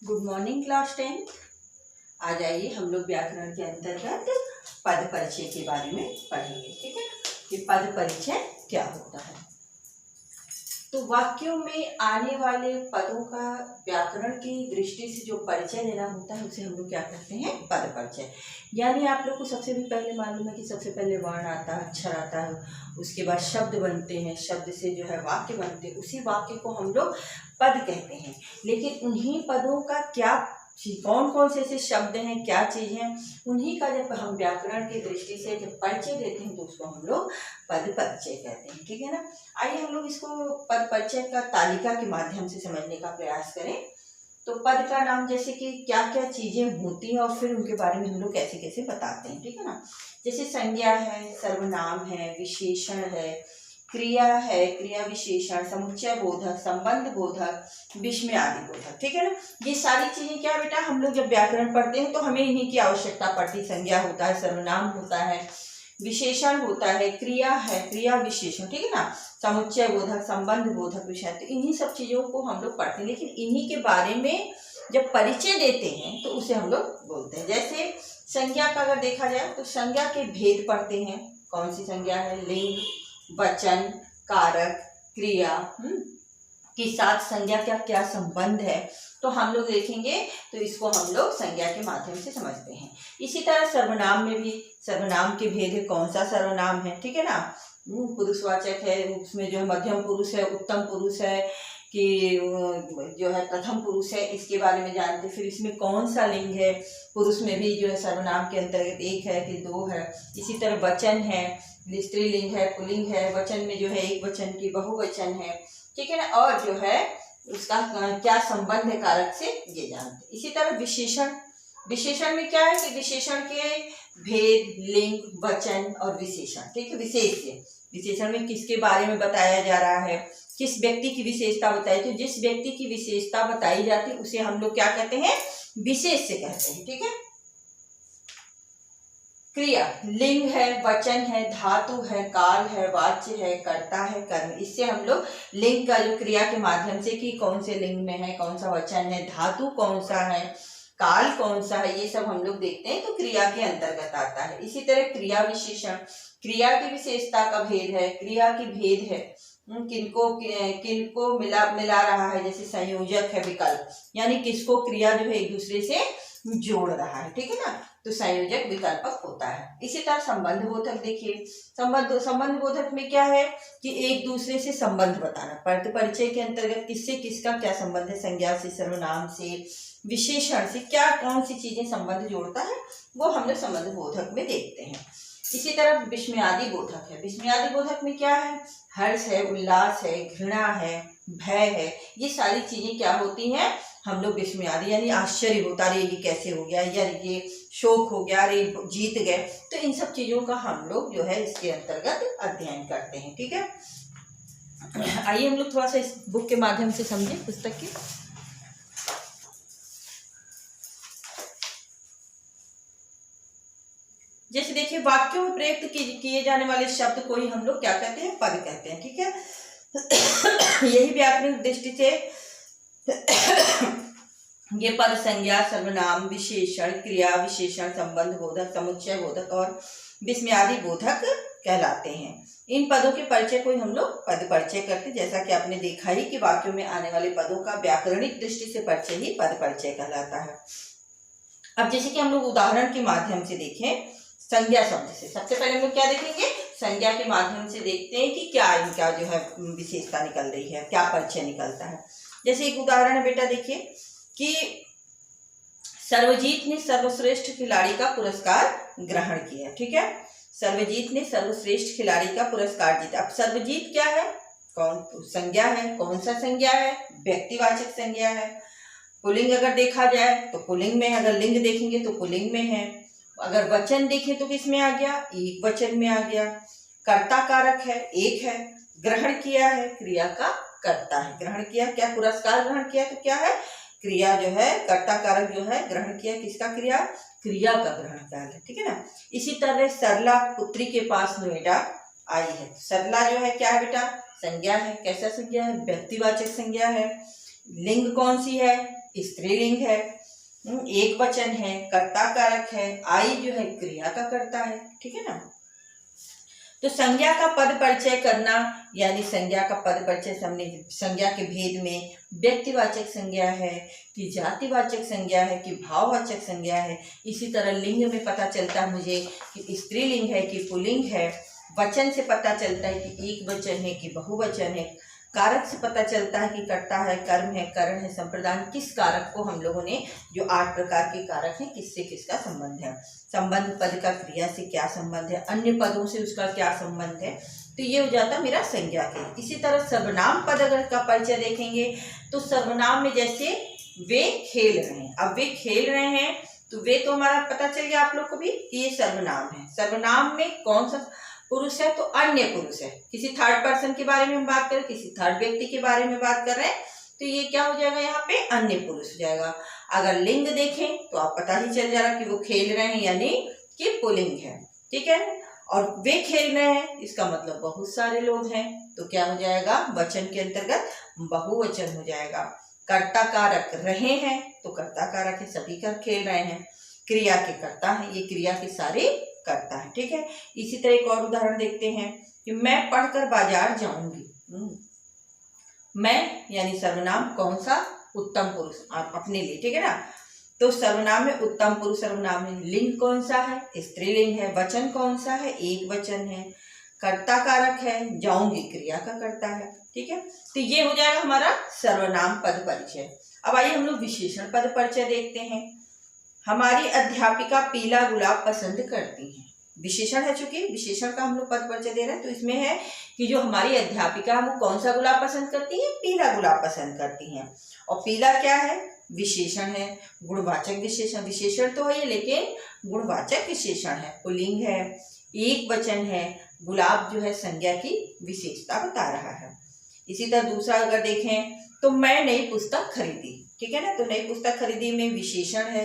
Good morning class 10। आज आइए हम लोग व्याकरण के अंतर्गत पद परिचय के बारे में पढ़ेंगे। ठीक है ना, कि पद परिचय क्या होता है। तो वाक्यों में आने वाले पदों का व्याकरण की दृष्टि से जो परिचय लेना होता है उसे हम लोग क्या कहते हैं, पद परिचय। यानी आप लोग को सबसे भी पहले मालूम है कि सबसे पहले वर्ण आता है, अक्षर आता है, उसके बाद शब्द बनते हैं, शब्द से जो है वाक्य बनते हैं, उसी वाक्य को हम लोग पद कहते हैं। लेकिन उन्हीं पदों का क्या कौन कौन से ऐसे शब्द हैं, क्या चीज़ हैं, उन्हीं का जब हम व्याकरण की दृष्टि से जब परिचय देते हैं तो उसको हम लोग पद परिचय कहते हैं। ठीक है ना। आइए हम लोग इसको पद परिचय का तालिका के माध्यम से समझने का प्रयास करें। तो पद का नाम जैसे कि क्या क्या चीजें होती हैं और फिर उनके बारे में हम लोग कैसे कैसे बताते हैं। ठीक है ना। जैसे संज्ञा है, सर्वनाम है, विशेषण है, क्रिया है, क्रिया विशेषण, समुच्चय बोधक, संबंध बोधक, विस्मय आदि बोधक। ठीक है ना। ये सारी चीजें क्या बेटा, हम लोग जब व्याकरण पढ़ते हैं तो हमें इन्हीं की आवश्यकता पड़ती है। संज्ञा होता है, सर्वनाम होता है, विशेषण होता है, क्रिया है, क्रिया विशेषण। ठीक है ना। समुच्चय बोधक, संबंध बोधक, विषय, तो इन्हीं सब चीजों को हम लोग पढ़ते हैं। लेकिन इन्हीं के बारे में जब परिचय देते हैं तो उसे हम लोग बोलते हैं। जैसे संज्ञा का अगर देखा जाए तो संज्ञा के भेद पढ़ते हैं। कौन सी संज्ञा है, लिंग, वचन, कारक, क्रिया के साथ संज्ञा का क्या संबंध है, तो हम लोग देखेंगे। तो इसको हम लोग संज्ञा के माध्यम से समझते हैं। इसी तरह सर्वनाम में भी सर्वनाम के भेद है, कौन सा सर्वनाम है। ठीक है ना। पुरुषवाचक है, उसमें जो है मध्यम पुरुष है, उत्तम पुरुष है, कि जो है प्रथम पुरुष है, इसके बारे में जानते। फिर इसमें कौन सा लिंग है, पुरुष में भी जो है सर्वनाम के अंतर्गत एक है कि दो है। इसी तरह वचन है, स्त्रीलिंग है, पुल्लिंग है, वचन में जो है एक वचन की बहुवचन है। ठीक है ना। और जो है उसका क्या संबंध है कारक से, ये जानते। इसी तरह विशेषण, विशेषण में क्या है कि विशेषण के भेद, लिंग, वचन और विशेषण। ठीक है। विशेषण में किसके बारे में बताया जा रहा है, किस व्यक्ति की विशेषता बताई, तो जिस व्यक्ति की विशेषता बताई जाती है उसे हम लोग क्या कहते हैं, विशेष से कहते हैं। ठीक है। क्रिया, लिंग है, वचन है, धातु है, काल है, वाच्य है, कर्ता है, कर्म। इससे हम लोग लिंग का जो क्रिया के माध्यम से कि कौन से लिंग में है, कौन सा वचन है, धातु कौन सा है, काल कौन सा है, ये सब हम लोग देखते हैं, तो क्रिया के अंतर्गत आता है। इसी तरह क्रिया विशेषण, क्रिया की विशेषता का भेद है, क्रिया की भेद है, किनको मिला रहा है, जैसे संयोजक है, विकल्प, यानी किसको क्रिया जो है एक दूसरे से जोड़ रहा है। ठीक है ना। तो संयोजक विकल्पक होता है। इसी तरह संबंध बोधक देखिए, संबंध बोधक में क्या है कि एक दूसरे से संबंध बताना। पद परिचय के अंतर्गत किससे किसका क्या संबंध है, संज्ञा से, सर्वनाम से, विशेषण से, क्या कौन सी चीजें संबंध जोड़ता है, वो हम लोग संबंध बोधक में देखते हैं। इसी तरह विस्मयादि बोधक है। विस्मयादि बोधक में क्या है, हर्ष है, उल्लास है, घृणा है, भय है, ये सारी चीजें क्या होती हैं, हम लोग विस्मयादि, यानी आश्चर्य होता, अरे ये कैसे हो गया, या ये शोक हो गया, अरे जीत गए, तो इन सब चीजों का हम लोग जो है इसके अंतर्गत अध्ययन करते हैं। ठीक है। आइए हम लोग थोड़ा सा इस बुक के माध्यम से समझें, पुस्तक की। जैसे देखिए, वाक्यों में प्रयुक्त किए जाने वाले शब्द को ही हम लोग क्या कहते हैं, पद कहते हैं। ठीक है। यही व्याकरण दृष्टि से ये पद संज्ञा, सर्वनाम, विशेषण, क्रिया विशेषण, संबंध बोधक, समुच्चय बोधक और विस्मयादि बोधक कहलाते हैं। इन पदों के परिचय को ही हम लोग पद परिचय करते हैं। जैसा कि आपने देखा ही कि वाक्यों में आने वाले पदों का व्याकरणिक दृष्टि से परिचय ही पद परिचय कहलाता है। अब जैसे कि हम लोग उदाहरण के माध्यम से देखें, संज्ञा शब्द से सबसे पहले हम लोग क्या देखेंगे, संज्ञा के माध्यम से देखते हैं कि क्या इनका जो है विशेषता निकल रही है, क्या परिचय निकलता है। जैसे एक उदाहरण है बेटा, देखिए कि सर्वजीत ने सर्वश्रेष्ठ खिलाड़ी का पुरस्कार ग्रहण किया। ठीक है। सर्वजीत ने सर्वश्रेष्ठ खिलाड़ी का पुरस्कार जीता। अब सर्वजीत क्या है, कौन संज्ञा है, कौन सा संज्ञा है, व्यक्तिवाचक संज्ञा है। पुल्लिंग अगर देखा जाए तो पुल्लिंग में, अगर लिंग देखेंगे तो पुल्लिंग में है। अगर वचन देखें तो किस में आ गया, एक वचन में आ गया। कर्ता कारक है, एक है। ग्रहण किया है, क्रिया का कर्ता है, ग्रहण किया, क्या पुरस्कार ग्रहण किया, तो क्या है, क्रिया जो है, कर्ता कारक जो है, ग्रहण किया किसका, क्रिया का ग्रहण किया है। ठीक है ना। इसी तरह सरला पुत्री के पास नोएडा आई है। सरला जो है क्या है बेटा, संज्ञा है। कैसा संज्ञा है, व्यक्तिवाचक संज्ञा है। लिंग कौन सी है, स्त्रीलिंग है, एक वचन है, कर्ता कारक है, आई जो है क्रिया का कर्ता है, ठीक है ना। तो संज्ञा का पद परिचय करना, यानी संज्ञा का पद परिचय हमने संज्ञा के भेद में व्यक्तिवाचक संज्ञा है कि जातिवाचक संज्ञा है कि भाववाचक संज्ञा है। इसी तरह लिंग में पता चलता है मुझे कि स्त्रीलिंग है कि पुल्लिंग है, वचन से पता चलता है कि एक वचन है कि बहुवचन है, कारक से पता चलता है कि कर्ता है, कर्म है, करण है, संप्रदान। किस कारक को हम लोगों ने जो 8 प्रकार के कारक हैं किससे किसका संबंध है, संबंध पद का क्रिया से क्या संबंध है, अन्य पदों से उसका क्या संबंध है, तो ये हो जाता मेरा संज्ञा के। इसी तरह सर्वनाम पद अगर का परिचय देखेंगे तो सर्वनाम में जैसे वे खेल रहे हैं, अब वे खेल रहे हैं तो वे तो हमारा पता चल गया आप लोग को भी कि ये सर्वनाम है। सर्वनाम में कौन सा पुरुष है तो अन्य पुरुष है, किसी थर्ड पर्सन के बारे में हम बात करें, किसी थर्ड व्यक्ति के बारे में बात कर रहे हैं तो ये क्या हो जाएगा, यहाँ पे अन्य पुरुष हो जाएगा। अगर लिंग देखें तो आप पता ही चल जाएगा कि वो खेल रहे हैं यानी कि पुल्लिंग है, ठीक है। और वे खेल रहे हैं इसका मतलब बहुत सारे लोग हैं तो क्या हो जाएगा, वचन के अंतर्गत बहुवचन हो जाएगा। कर्ता कारक रहे हैं तो कर्ता कारक है, सभी का खेल रहे हैं। क्रिया के कर्ता है, ये क्रिया के सारे करता है, ठीक है। इसी तरह एक और उदाहरण देखते हैं कि मैं पढ़कर बाजार जाऊंगी। मैं यानी सर्वनाम कौन सा, उत्तम पुरुष अपने लिए, ठीक है ना। तो सर्वनाम में उत्तम पुरुष सर्वनाम है, लिंग कौन सा है, स्त्रीलिंग है, वचन कौन सा है, एक वचन है, कर्ता कारक है, जाऊंगी क्रिया का कर्ता है, ठीक है। तो ये हो जाएगा हमारा सर्वनाम पद परिचय। अब आइए हम लोग विशेषण पद परिचय देखते हैं। हमारी अध्यापिका पीला गुलाब पसंद करती हैं। विशेषण है, चूंकि विशेषण का हम लोग पद परिचय दे रहे हैं तो इसमें है कि जो हमारी अध्यापिका वो कौन सा गुलाब पसंद करती है, पीला गुलाब पसंद करती हैं। और पीला क्या है, विशेषण है, गुणवाचक विशेषण। विशेषण तो है लेकिन गुणवाचक विशेषण है, पुल्लिंग है, एक वचन है, गुलाब जो है संज्ञा की विशेषता बता रहा है। इसी तरह दूसरा अगर देखें तो मैं नई पुस्तक खरीदी, ठीक है ना। तो नई पुस्तक खरीदी में विशेषण है,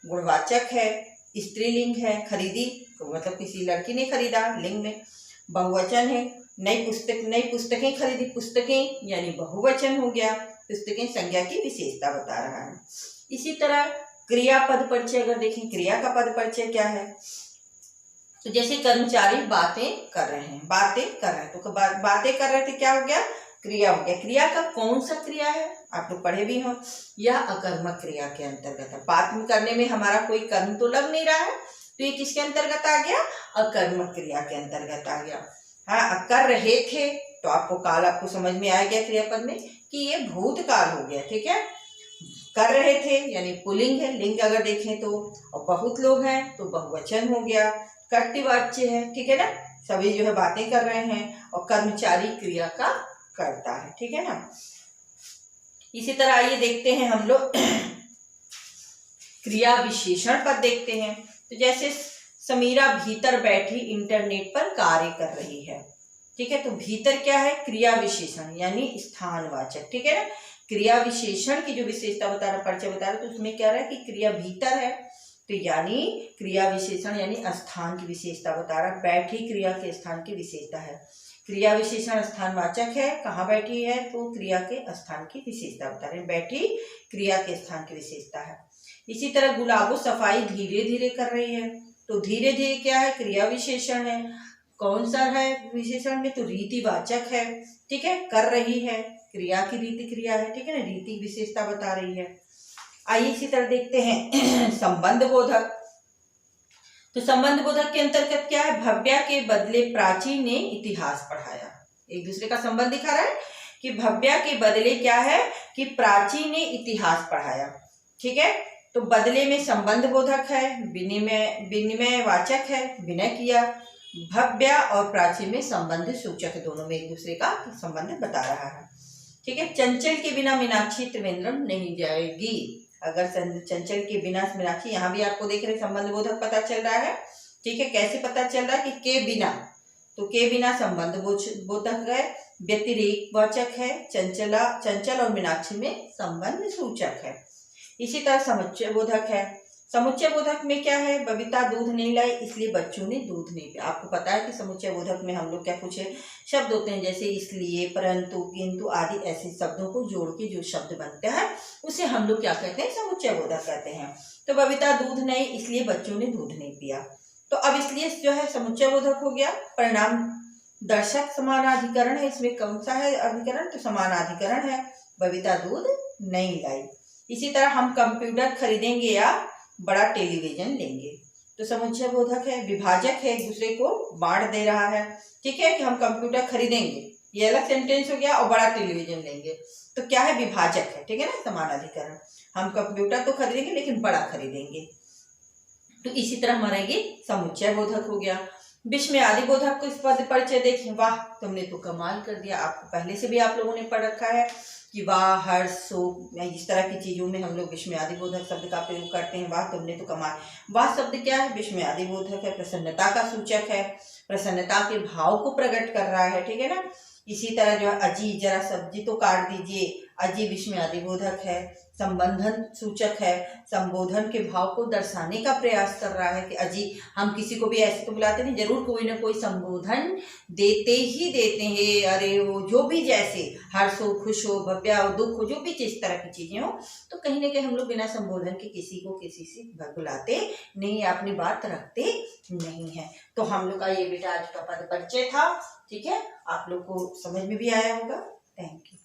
गुणवाचक है, स्त्रीलिंग है, खरीदी तो मतलब किसी लड़की ने खरीदा, लिंग में बहुवचन है, नई पुस्तकें खरीदी, पुस्तकें यानी बहुवचन हो गया, पुस्तकें संज्ञा की विशेषता बता रहा है। इसी तरह क्रिया पद परिचय अगर देखें, क्रिया का पद परिचय क्या है, तो जैसे कर्मचारी बातें कर रहे हैं, तो बातें कर रहे थे क्या हो गया, क्रिया हो गया। क्रिया का कौन सा क्रिया है, आप लोग पढ़े भी हो, यह अकर्मक क्रिया के अंतर्गत है। बात करने में हमारा कोई कर्म तो लग नहीं रहा है तो ये किसके अंतर्गत आ गया, अकर्मक क्रिया के अंतर्गत आ गया। हाँ, कर रहे थे तो आपको काल आपको समझ में आ गया क्रियापद में कि ये भूतकाल हो गया, ठीक है। कर रहे थे यानी पुल्लिंग है, लिंग अगर देखें तो, और बहुत लोग हैं तो बहुवचन हो गया, कर्तृवाच्य है, ठीक है ना, सभी जो है बातें कर रहे हैं, और कर्मचारी क्रिया का करता है, ठीक है ना। इसी तरह आइए देखते हैं हम लोग क्रिया विशेषण पद देखते हैं। तो जैसे समीरा भीतर बैठी इंटरनेट पर कार्य कर रही है, ठीक है। तो भीतर क्या है, क्रिया विशेषण यानी स्थानवाचक, ठीक है ना। क्रिया विशेषण की जो विशेषता बता रहा, परिचय बता रहा, तो उसमें क्या रहा है कि क्रिया भीतर है तो यानी क्रिया विशेषण यानी स्थान की विशेषता बता रहा। बैठी क्रिया के स्थान की विशेषता है, क्रिया विशेषण स्थानवाचक है, कहाँ बैठी है तो क्रिया के स्थान की विशेषता बता रहे हैं, बैठी क्रिया के स्थान की विशेषता है। इसी तरह गुलाबो सफाई धीरे धीरे कर रही है, तो धीरे धीरे क्या है, क्रिया विशेषण है, कौन सा है विशेषण में तो रीतिवाचक है, ठीक है, कर रही है, क्रिया की रीति क्रिया है, ठीक है ना, रीति विशेषता बता रही है। आइए इसी तरह देखते हैं संबंध बोधक। तो संबंध बोधक के अंतर्गत क्या है, भव्या के बदले प्राची ने इतिहास पढ़ाया। एक दूसरे का संबंध दिखा रहा है कि भव्या के बदले क्या है कि प्राची ने इतिहास पढ़ाया, ठीक है। तो बदले में संबंध बोधक है, विनिमय वाचक है, विनय किया। भव्या और प्राची में संबंध सूचक, दोनों में एक दूसरे का संबंध बता रहा है, ठीक है। चंचल के बिना मीनाक्षी त्रिवेंद्रम नहीं जाएगी। अगर चंचल के बिना मीनाक्षी, यहाँ भी आपको देख रहे संबंध बोधक पता चल रहा है, ठीक है। कैसे पता चल रहा है कि के बिना, तो के बिना संबंध बोधक है, व्यतिरेक वाचक है, चंचल और मीनाक्षी में संबंध सूचक है। इसी तरह समुच्चय बोधक है, समुच्चय बोधक में क्या है, बबीता दूध नहीं लाई इसलिए बच्चों ने दूध नहीं पिया। आपको पता है कि समुच्चय बोधक में हम लोग क्या कुछ शब्द होते हैं, जैसे इसलिए, परंतु, किंतु आदि ऐसे शब्दों को जोड़ के जो शब्द बनता है उसे हम लोग क्या कहते हैं, समुच्चय बोधक कहते हैं। तो बबीता दूध नहीं इसलिए बच्चों ने दूध नहीं पिया। तो अब इसलिए जो है समुच्चय बोधक हो गया। परिणाम दर्शक समानाधिकरण है, इसमें कौन सा है अधिकरण, तो समानाधिकरण है, बबीता दूध नहीं लाई। इसी तरह हम कंप्यूटर खरीदेंगे या बड़ा टेलीविजन लेंगे, तो समुच्चय बोधक है। विभाजक है, एक दूसरे को बांट दे रहा है, ठीक है, कि हम कंप्यूटर खरीदेंगे, ये अलग सेंटेंस हो गया, और बड़ा टेलीविजन लेंगे, तो क्या है, विभाजक है, ठीक है ना, समानाधिकरण। हम कंप्यूटर तो खरीदेंगे लेकिन बड़ा खरीदेंगे, तो इसी तरह हमारा ये समुच्चय बोधक हो गया। विस्मय आदि बोधक को इस पद परिचय देखिए। वाह, तुमने तो कमाल कर दिया, आपको पहले से भी आप लोगों ने पढ़ रखा है कि वाह, हर्ष, शोक, इस तरह की चीजों में हम लोग विस्मय आदि बोधक शब्द का प्रयोग करते हैं। वाह, तुमने तो कमाल। वाह शब्द क्या है, विस्मय आदि बोधक है, प्रसन्नता का सूचक है, प्रसन्नता के भाव को प्रकट कर रहा है, ठीक है ना। इसी तरह जो है अजी, जरा सब्जी तो काट दीजिए, अजी विस्मय आदि बोधक है। संबंधन सूचक है, संबोधन के भाव को दर्शाने का प्रयास कर रहा है कि अजी, हम किसी को भी ऐसे तो बुलाते नहीं, जरूर कोई ना कोई संबोधन देते ही देते हैं, अरे वो जो भी, जैसे हर्ष हो, खुश हो, भव्या हो, दुख हो, जो भी जिस तरह की चीजें हो, तो कहीं ना कहीं हम लोग बिना संबोधन के किसी को किसी से बुलाते नहीं, अपनी बात रखते नहीं है। तो हम लोग का ये बेटा आज का पद परिचय था, ठीक है, आप लोग को समझ में भी आया होगा। Thank you.